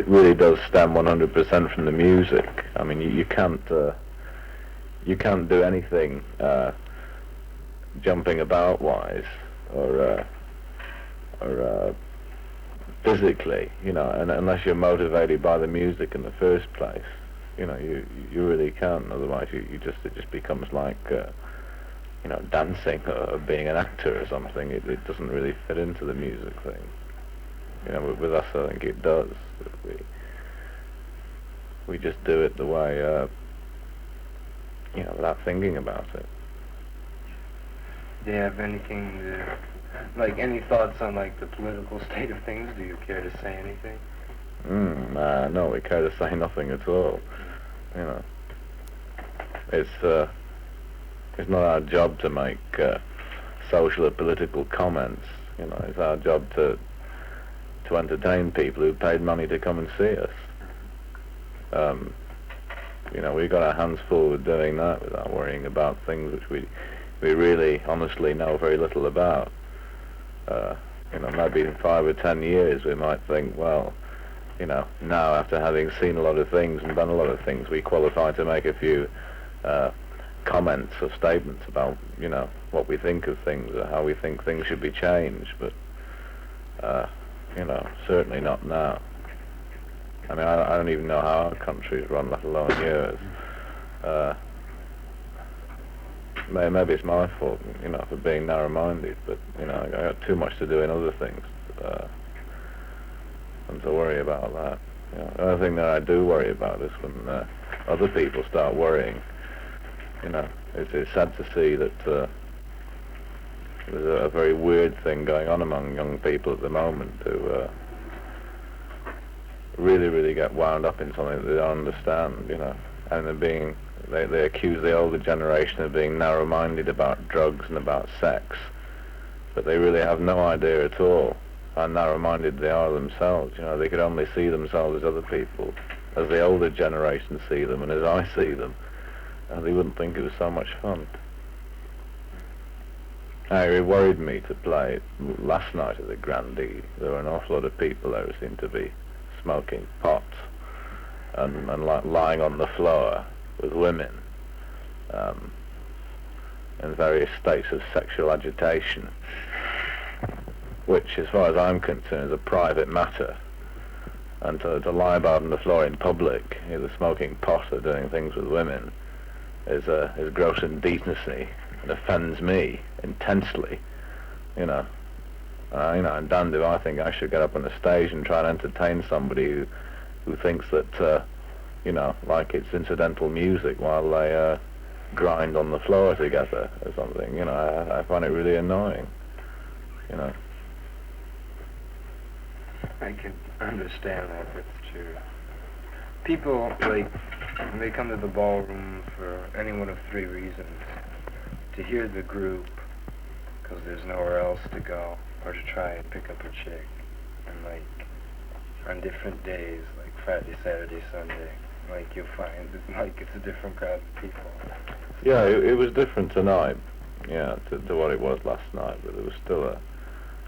really does stem 100% from the music. I mean, you can't do anything jumping about wise or physically, and unless you're motivated by the music in the first place, you really can't. Otherwise, it just becomes like dancing or being an actor or something. It doesn't really fit into the music thing. With us, I think it does. We just do it the way, without thinking about it. Do you have anything like any thoughts on like the political state of things? Do you care to say anything? No, we care to say nothing at all. It's not our job to make social or political comments. It's our job to entertain people who paid money to come and see us. We've got our hands full with doing that without worrying about things which we really honestly know very little about. Maybe in 5 or 10 years we might think, well, now after having seen a lot of things and done a lot of things, we qualify to make a few comments or statements about, what we think of things or how we think things should be changed, but, certainly not now. I mean, I don't even know how our country is run, let alone yours. Maybe it's my fault, for being narrow-minded, but, I got too much to do in other things than to worry about that. The other thing that I do worry about is when other people start worrying. It's sad to see that there's a very weird thing going on among young people at the moment who really get wound up in something that they don't understand, and they accuse the older generation of being narrow-minded about drugs and about sex, but they really have no idea at all how narrow-minded they are themselves. They could only see themselves as other people, as the older generation see them and as I see them, and they wouldn't think it was so much fun. It worried me to play last night at the Grandee. There were an awful lot of people there who seemed to be smoking pot and lying on the floor with women in various states of sexual agitation, which, as far as I'm concerned, is a private matter. And to lie about on the floor in public, either smoking pot or doing things with women, is gross indecency and offends me intensely. I'm damned if I think I should get up on a stage and try and entertain somebody who thinks that, like it's incidental music while they grind on the floor together or something. I find it really annoying. I can understand that. That's true. People, when they come to the ballroom for any one of 3 reasons: to hear the group, because there's nowhere else to go, or to try and pick up a chick. And on different days, like Friday, Saturday, Sunday, you'll find it's a different crowd of people. Yeah, it was different tonight, to what it was last night, but there was still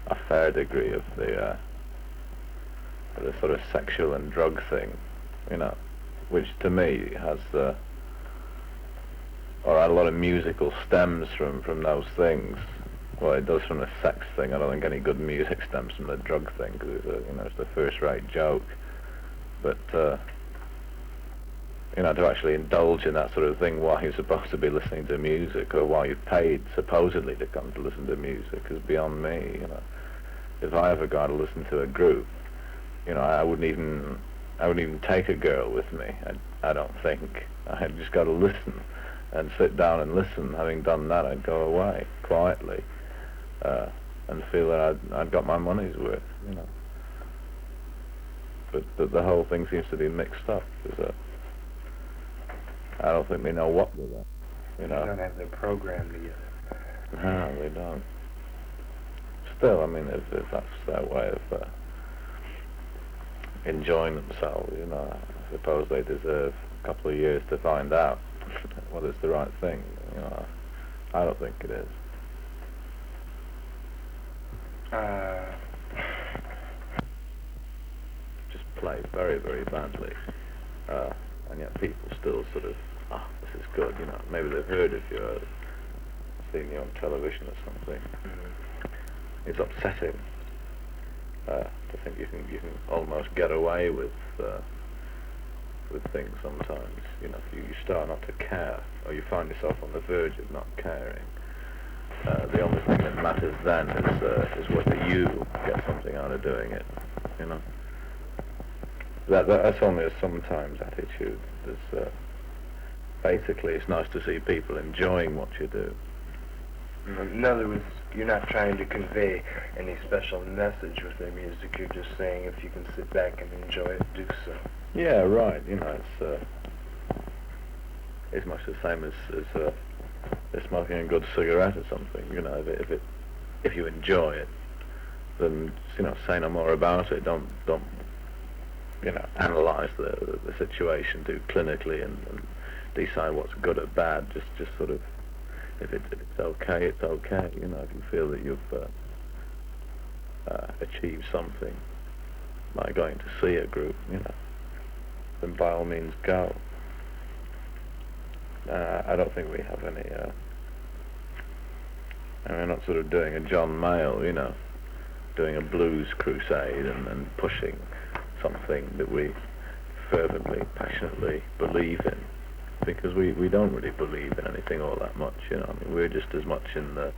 a fair degree of the sort of sexual and drug thing, which to me has or a lot of musical stems from those things. Well, it does from the sex thing. I don't think any good music stems from the drug thing, because it's a first-rate joke. But to actually indulge in that sort of thing while you're supposed to be listening to music, or while you're paid supposedly to come to listen to music, is beyond me. If I ever got to listen to a group, I wouldn't even take a girl with me. I don't think. I just got to listen and sit down and listen. Having done that, I'd go away quietly and feel that I'd got my money's worth. But the whole thing seems to be mixed up. I don't think they know what they're doing. They don't have their program together. No, they don't. Still, I mean, if that's their way of enjoying themselves, I suppose they deserve a couple of years to find out whether it's the right thing. I don't think it is. Just play very, very badly, and yet people still sort of, this is good, you know. Maybe they've heard of you, or seen you on television or something. It's upsetting to think you can almost get away with things sometimes. You know, you start not to care, or you find yourself on the verge of not caring. The only thing that matters then is whether you get something out of doing it. You know, that's only a sometimes attitude. There's basically, it's nice to see people enjoying what you do. In other words, you're not trying to convey any special message with their music. You're just saying if you can sit back and enjoy it, do so. Yeah, right. You know, it's much the same as smoking a good cigarette or something. You know, if you enjoy it, then you know, say no more about it. Don't you know, analyze the situation too clinically and decide what's good or bad. Just sort of, if it's okay, it's okay. You know, if you feel that you've achieved something by going to see a group, you know, then by all means go. I don't think we have any. I mean, we're not sort of doing a John Mayall, you know, doing a blues crusade and pushing something that we fervently, passionately believe in, because we don't really believe in anything all that much, you know. I mean, we're just as much in the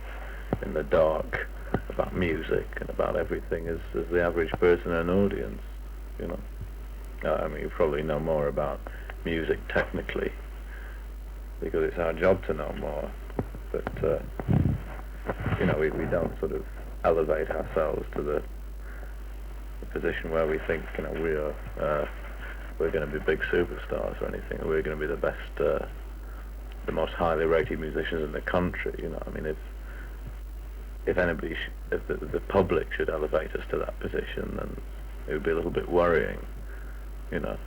dark about music and about everything as the average person in an audience, you know. I mean, you probably know more about music technically because it's our job to know more, but you know, we don't sort of elevate ourselves to the position where we think, you know, we're going to be big superstars or anything, or we're going to be the best, the most highly rated musicians in the country. You know, I mean, if anybody, if the public should elevate us to that position, then it would be a little bit worrying. You know,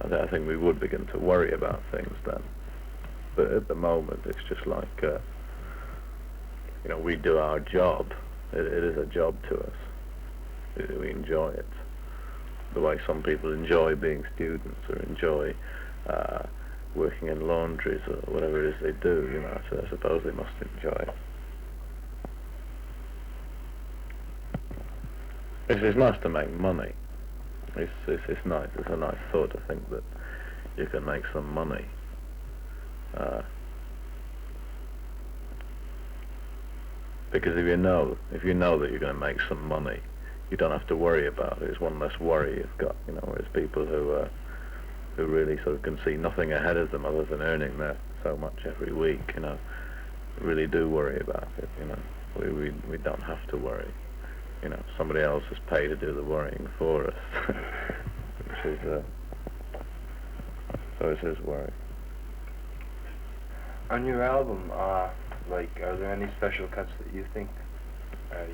I think we would begin to worry about things then. But at the moment, it's just like, you know, we do our job. It is a job to us. We enjoy it. The way some people enjoy being students or enjoy working in laundries or whatever it is they do, you know, so I suppose they must enjoy it. It's nice to make money. It's nice. It's a nice thought to think that you can make some money. Because if you know that you're going to make some money, you don't have to worry about it. It's one less worry you've got, you know. Whereas people who really sort of can see nothing ahead of them other than earning their so much every week, you know, really do worry about it. You know, we don't have to worry. You know, somebody else is paid to do the worrying for us, which is so it is worry. On your album, are there any special cuts that you think,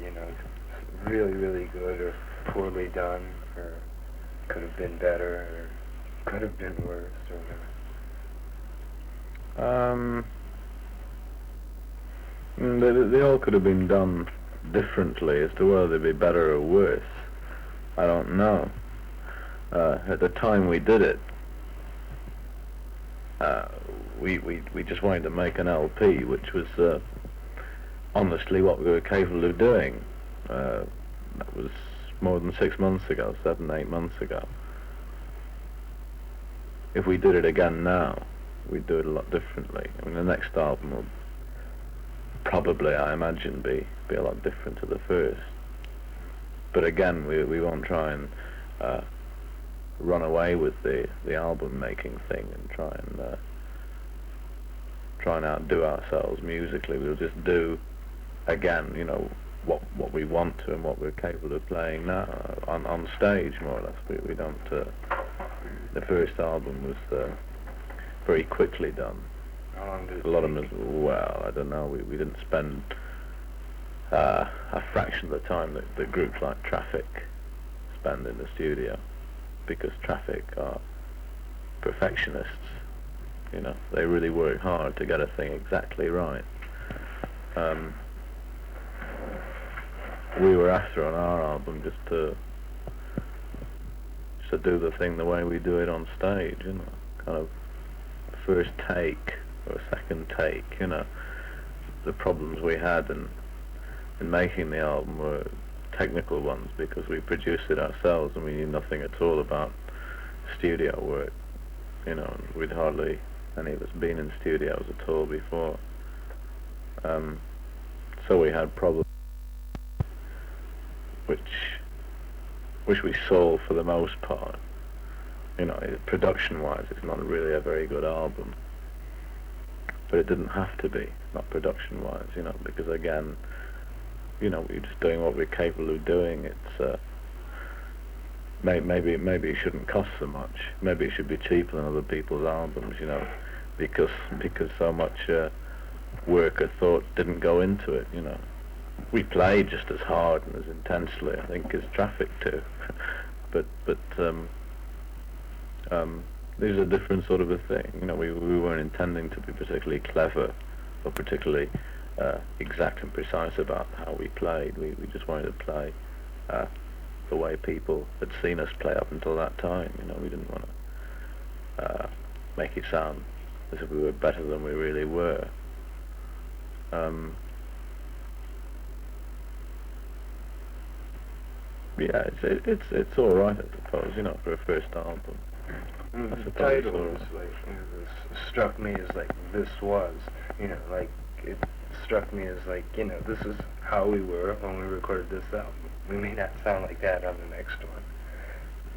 you know, really, really good or poorly done, or could have been better, or could have been worse, or whatever? They all could have been done differently. As to whether they'd be better or worse, I don't know. At the time we did it, we just wanted to make an LP, which was honestly what we were capable of doing. That was more than 6 months ago, 7, 8 months ago. If we did it again now, we'd do it a lot differently. I mean, the next album will probably, I imagine, be a lot different to the first. But again, we won't try and run away with the album making thing and try and outdo ourselves musically. We'll just do again, you know, what we want to and what we're capable of playing now on stage, more or less. We don't. The first album was very quickly done. How long did it A lot of take? them, well, I don't know. We didn't spend a fraction of the time that groups like Traffic spend in the studio, because Traffic are perfectionists. You know, they really work hard to get a thing exactly right. We were after on our album just to to do the thing the way we do it on stage, you know, kind of first take or second take, you know. The problems we had in making the album were technical ones because we produced it ourselves and we knew nothing at all about studio work, you know, and we'd hardly any of us been in studios at all before. So we had problems which we solved for the most part. You know, production-wise, it's not really a very good album, but it didn't have to be, not production-wise, you know, because again, you know, we're just doing what we're capable of doing. It's maybe it shouldn't cost so much. Maybe it should be cheaper than other people's albums, you know, because so much work or thought didn't go into it, you know. We played just as hard and as intensely, I think, as Traffic too, but there's a different sort of a thing, you know. We weren't intending to be particularly clever or particularly exact and precise about how we played. We just wanted to play the way people had seen us play up until that time, you know. We didn't want to make it sound as if we were better than we really were. Yeah, it's all right, I suppose, you know, for a first album. The title was like, you know, this struck me as like this was, you know, like it struck me as like, you know, this is how we were when we recorded this album. We may not sound like that on the next one.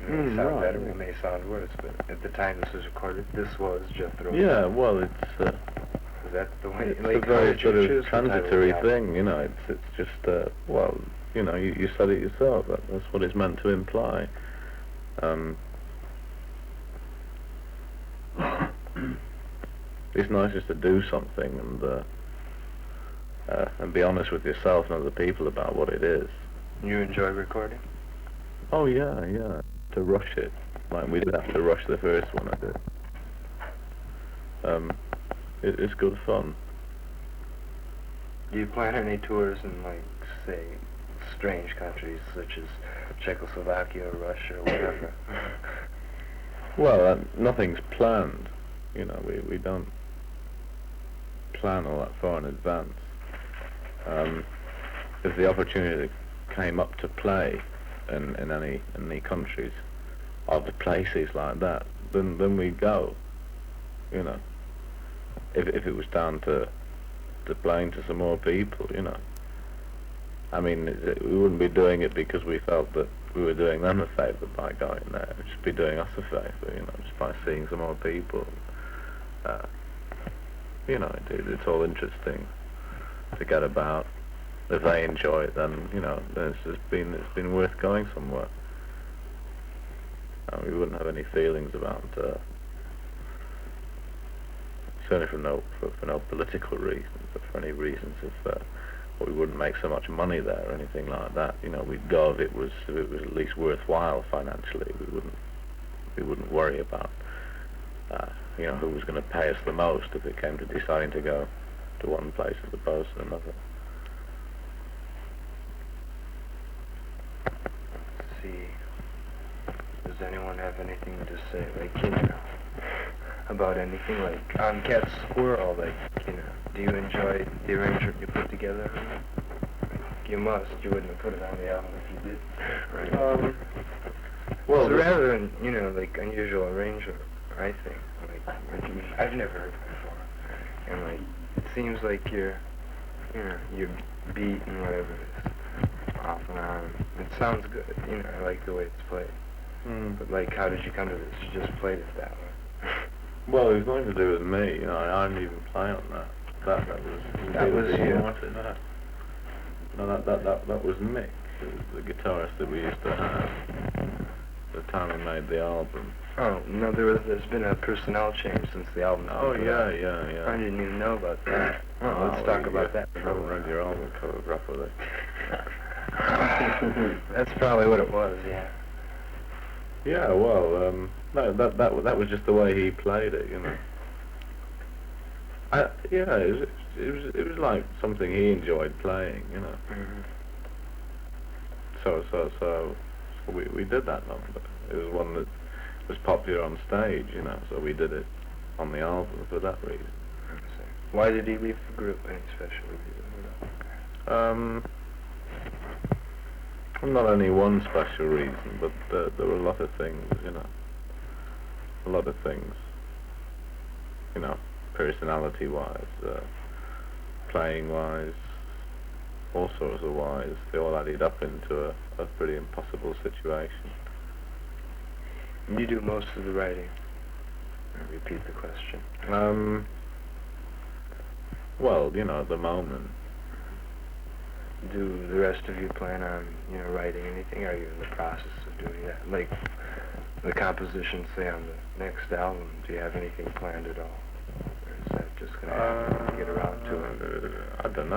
We may sound better, we may sound worse, but at the time this was recorded, this was Jethro. Yeah, well, it's is that the way? It's like, a very sort of transitory thing, you know. It's just well, you know, you said it yourself. That's what it's meant to imply. It's nice just to do something and be honest with yourself and other people about what it is. You enjoy recording? Oh yeah. To rush it, like we did have to rush the first one. I did. It's good fun. Do you plan any tours in, like, say, strange countries such as Czechoslovakia or Russia or whatever? Well, nothing's planned. You know, we don't plan all that far in advance. If the opportunity came up to play in any countries or the places like that, then we'd go. You know, if it was down to playing to some more people, you know. I mean, we wouldn't be doing it because we felt that we were doing them a favour by going there. We'd just be doing us a favour, you know, just by seeing some more people. You know, it's all interesting to get about. If they enjoy it, then, you know, then it's been worth going somewhere. We wouldn't have any feelings about certainly for no political reasons, but for any reasons of we wouldn't make so much money there or anything like that. You know, we'd go if it was at least worthwhile financially. We wouldn't worry about you know, who was going to pay us the most if it came to deciding to go to one place as opposed to another. Let's see. Does anyone have anything to say, like, you know, about anything, like on Cat Squirrel, like, you know, do you enjoy the arrangement you put together? You must. You wouldn't have put it on the album if you did. Right? Well, it's a rather, you know, like, unusual arrangement, I think. Like I've never heard it before, and like it seems like your beat and whatever is off and on. It sounds good. You know, I like the way it's played. But like, how did you come to this? You just played it that way. Well, it was nothing to do with me. You know, I didn't even play on that. That was you. No, that was Mick, the guitarist that we used to have the time we made the album. Oh no, there's been a personnel change since the album. Oh yeah. I didn't even know about that. Well, let's talk about that. I haven't read your album cover properly. That's probably what it was. Yeah. Yeah, well, no, that was just the way he played it, you know. It was like something he enjoyed playing, you know. So we did that number. It was one that was popular on stage, you know, so we did it on the album for that reason. Why did he leave the group? Any special reason? Not only one special reason, but there were a lot of things, you know. A lot of things, you know, personality-wise, playing-wise, all sorts of wise. They all added up into a pretty impossible situation. You do most of the writing. I'll repeat the question. Well, you know, at the moment. Do the rest of you plan on, you know, writing anything? Are you in the process of doing that? Like the composition, say, on the next album, do you have anything planned at all? Or is that just going to happen when you get around to it? I don't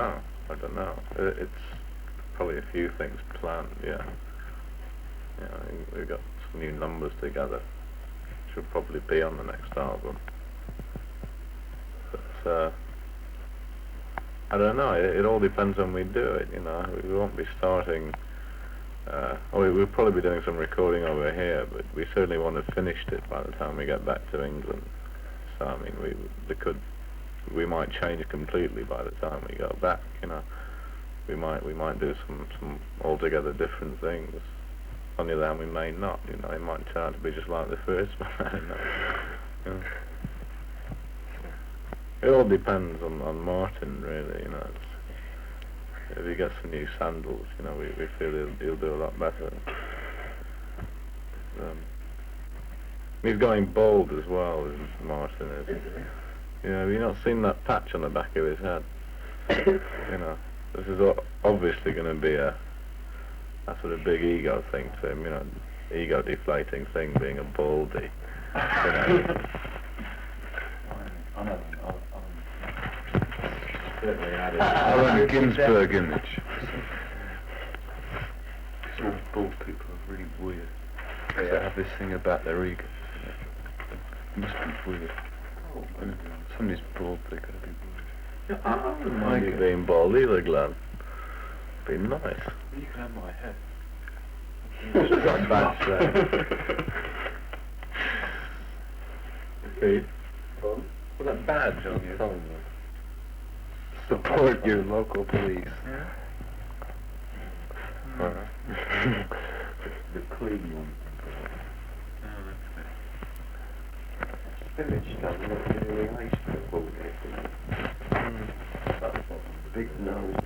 know. It's probably a few things planned, yeah. You know, we've got some new numbers together, which will probably be on the next album. But, I don't know, it all depends when we do it, you know. We won't be starting, we'll probably be doing some recording over here, but we certainly won't have finished it by the time we get back to England. So, I mean, we might change completely by the time we go back, you know. We might do some altogether different things. On the other hand, we may not, you know. It might turn out to be just like the first one, I don't know. You know. It all depends on Martin, really, you know. If he gets some new sandals, you know, we feel he'll do a lot better. He's going bald as well, Martin is. Yeah, have you not seen that patch on the back of his head? You know, this is obviously going to be a sort of big ego thing to him, you know, ego-deflating thing, being a baldy. You know. Alan Ginsberg image. These all bald people are really weird. They have this thing about their ego. It must be weird. And somebody's bald, they're going to be weird. I wouldn't mind you being bald either, Glenn. Be nice. You can have my head. It's got a badge there. See? Well, that badge on your phone. Support your local police. Yeah. The clean one. Village doesn't look really nice for a ball big nose.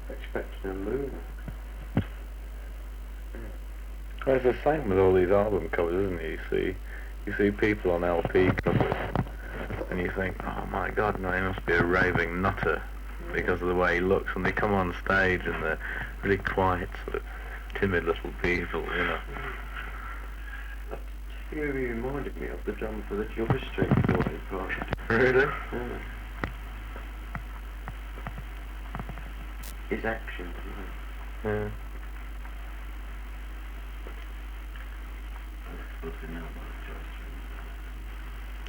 Expecting a moon. Well, it's the same with all these album covers, isn't it? You see people on LP covers, and you think, oh my God, no, he must be a raving nutter because of the way he looks. And they come on stage and they're really quiet, sort of timid little people, you know. He really reminded me of the drummer for the Jumper Street Boys. Really? Yeah. His actions, you know. Yeah.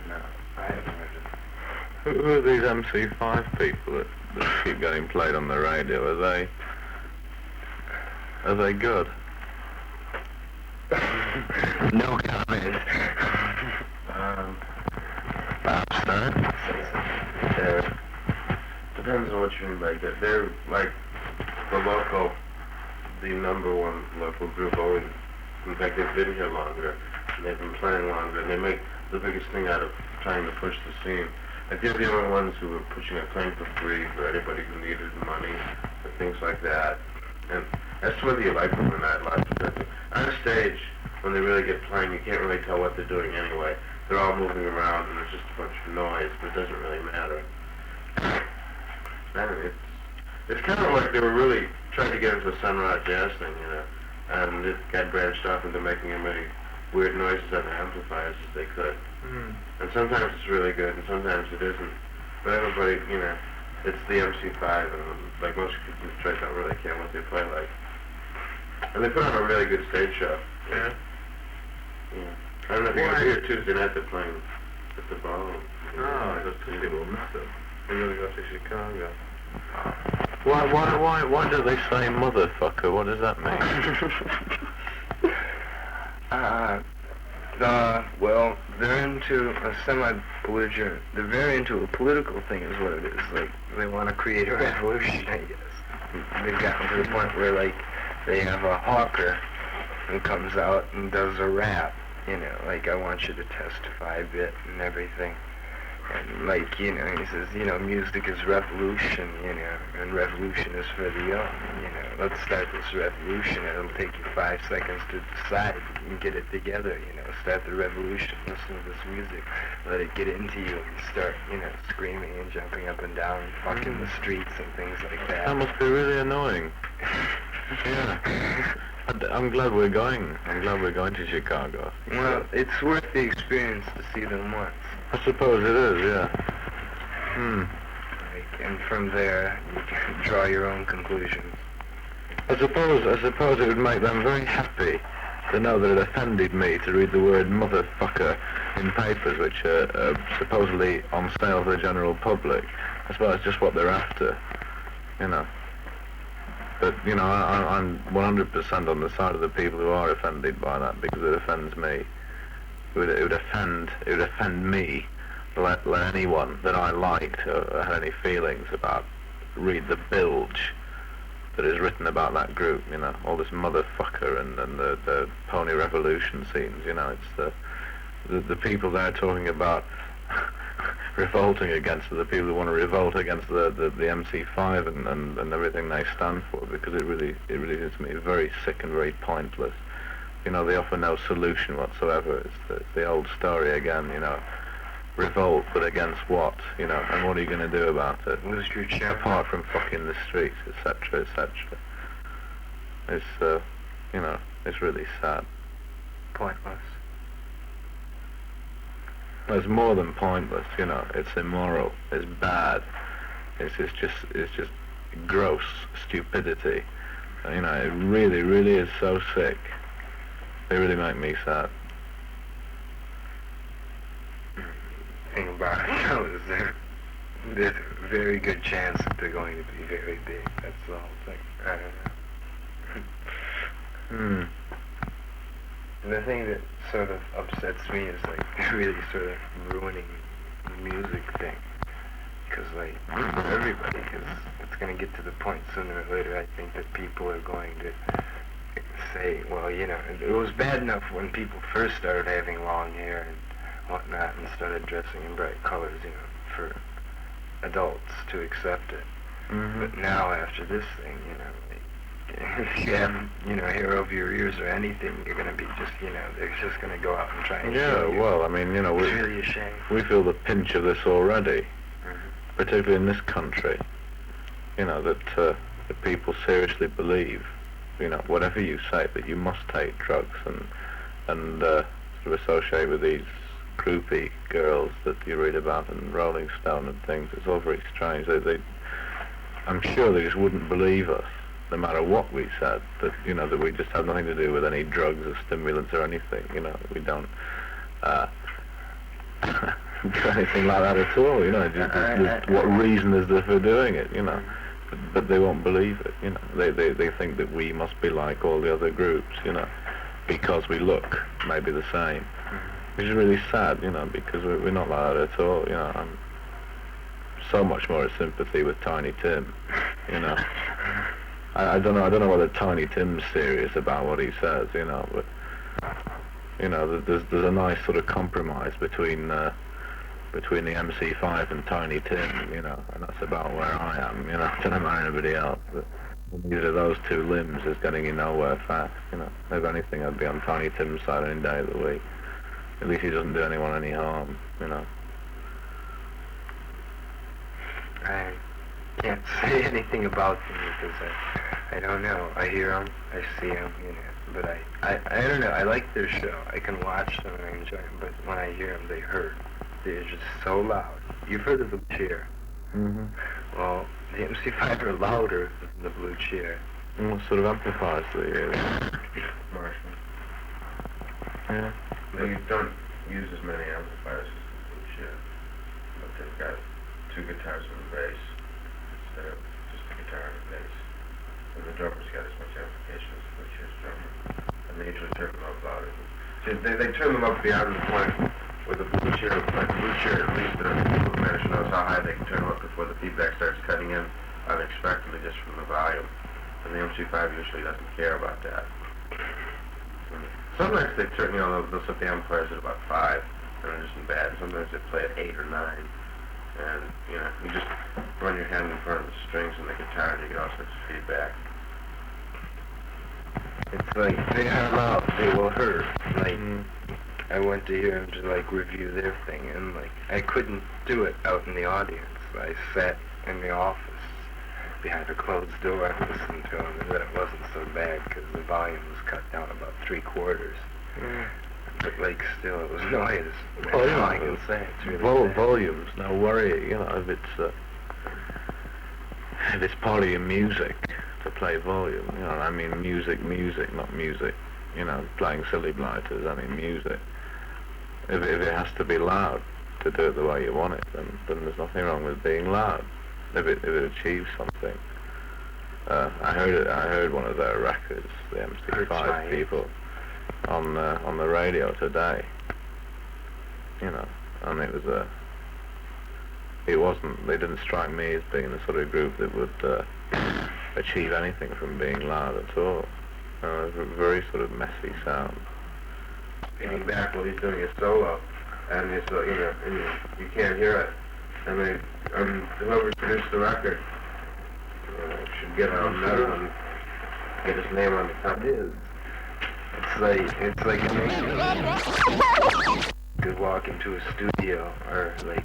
No, I haven't heard of Who are these MC5 people that keep getting played on the radio? Are they good? No comment. Depends on what you mean by that. They're like the number one local group always. In fact, they've been here longer, and they've been playing longer, and they make the biggest thing out of trying to push the scene. Like they're the only ones who were pushing it, playing for free for anybody who needed money, and things like that. And that's whether you like them or not. Lots of times. On stage, when they really get playing, you can't really tell what they're doing anyway. They're all moving around, and it's just a bunch of noise, but it doesn't really matter. And it's kind of like they were really trying to get into a Sun Ra jazz thing, you know, and it got branched off into making as many weird noises on the amplifiers as they could. And sometimes it's really good, and sometimes it isn't. But everybody, you know, it's the MC5, and like most kids in Detroit don't really care what they play like. And they put on a really good stage show. Yeah. Yeah. I don't know if you guys here Tuesday night they're playing at the ballroom. Oh, those people miss it. They really go to Chicago. Why do they say motherfucker? What does that mean? Well, they're into a semi-belligerent, they're very into a political thing is what it is. Like, they want to create a revolution, I guess. They've gotten to the point where, like, they have a hawker who comes out and does a rap, you know, like, I want you to testify a bit and everything. And, like, you know, he says, you know, music is revolution, you know, and revolution is for the young, you know. Let's start this revolution. It'll take you 5 seconds to decide and get it together, you know. Start the revolution. Listen to this music. Let it get into you and start, you know, screaming and jumping up and down, fucking the streets and things like that. That must be really annoying. Yeah. I'm glad we're going. I'm glad we're going to Chicago. Well, it's worth the experience to see them once. I suppose it is, yeah. Like, and from there, you can draw your own conclusions. I suppose it would make them very happy to know that it offended me to read the word motherfucker in papers which are supposedly on sale to the general public. I suppose it's just what they're after, you know. But, you know, I'm 100% on the side of the people who are offended by that because it offends me. It would offend me to let anyone that I liked or had any feelings about read the bilge that is written about that group, you know, all this motherfucker and the pony revolution scenes, you know, it's the people there talking about revolting against the people who want to revolt against the MC5 and everything they stand for, because it really is to me very sick and very pointless. You know, they offer no solution whatsoever. It's the old story again, you know. Revolt, but against what, you know, and what are you going to do about it? Lose your champion. Apart from fucking the streets, etc., etc. It's, you know, it's really sad. Pointless. It's more than pointless, you know. It's immoral. It's bad. It's just gross stupidity. You know, it really, really is so sick. They really make me sad. Thing about it, though, is there's a very good chance that they're going to be very big. That's the whole thing. I don't know. And the thing that sort of upsets me is, like, they're really sort of ruining the music thing. Because, like, for everybody, because it's going to get to the point sooner or later, I think, that people are going to say, well, you know, it was bad enough when people first started having long hair and whatnot and started dressing in bright colors, you know, for adults to accept it. But now, after this thing, you know, like, if you have, you know, hair over your ears or anything, you're going to be just, you know, they're just going to go out and try and kill you. Well, I mean, you know, it's really a shame. We feel the pinch of this already, particularly in this country. You know, that people seriously believe, you know, whatever you say, that you must take drugs and sort of associate with these groupie girls that you read about in Rolling Stone and things. It's all very strange. I'm sure they just wouldn't believe us, no matter what we said, that, you know, that we just have nothing to do with any drugs or stimulants or anything, you know, we don't do anything like that at all, you know, just what reason is there for doing it, you know, but they won't believe it, you know, they think that we must be like all the other groups, you know, because we look maybe the same, which is really sad, you know, because we're not like that at all, you know. I'm so much more in sympathy with Tiny Tim, you know. I don't know whether Tiny Tim's serious about what he says, you know, but, you know, there's a nice sort of compromise between the MC5 and Tiny Tim, you know, and that's about where I am, you know. I don't know about anybody else, but neither of those two limbs is getting you nowhere fast, you know. If anything, I'd be on Tiny Tim's side any day of the week. At least he doesn't do anyone any harm, you know. I can't say anything about them because I don't know. I hear them, I see them, you know. But I don't know. I like their show. I can watch them and I enjoy them. But when I hear them, they hurt. They're just so loud. You've heard of the Blue Cheer? Well, the MC5 are louder than the Blue Cheer. And what sort of amplifiers do you use? Marshall. Yeah. They don't use as many amplifiers as the Blue Cheer, but they've got 2 guitars and a bass instead of just a guitar and a and the drummer's got as much amplification as the chair's drummer. And they usually turn them up louder. So they turn them up beyond the point where the blue chair, like the blue chair, at least the manager knows how high they can turn them up before the feedback starts cutting in unexpectedly just from the volume. And the MC5 usually doesn't care about that. Sometimes they turn, they'll set the amplifiers at about 5, and it isn't bad. Sometimes they play at 8 or 9. And, you just run your hand in front of the strings and the guitar and you get all sorts of feedback. It's like, they are loud, they will hurt. Like, I went to hear them to, like, review their thing, and, like, I couldn't do it out in the audience. I sat in the office behind a closed door and listened to them, and then it wasn't so bad because the volume was cut down about 3/4. But, like, still, it was noise. That's all I can say. It's really bad. Volume's no worry, if it's part of your music to play volume, I mean music, not music, playing silly blighters, I mean music. If it has to be loud to do it the way you want it, then there's nothing wrong with being loud. If it achieves something. I heard one of their records, the MC5 people, on the radio today. And they didn't strike me as being the sort of group that would achieve anything from being loud at all. A very sort of messy sound. Getting back while he's doing his solo, and it's and you can't hear it. And whoever produced the record should get on medal and get his name on the top. It is. It's like you could walk into a studio or like.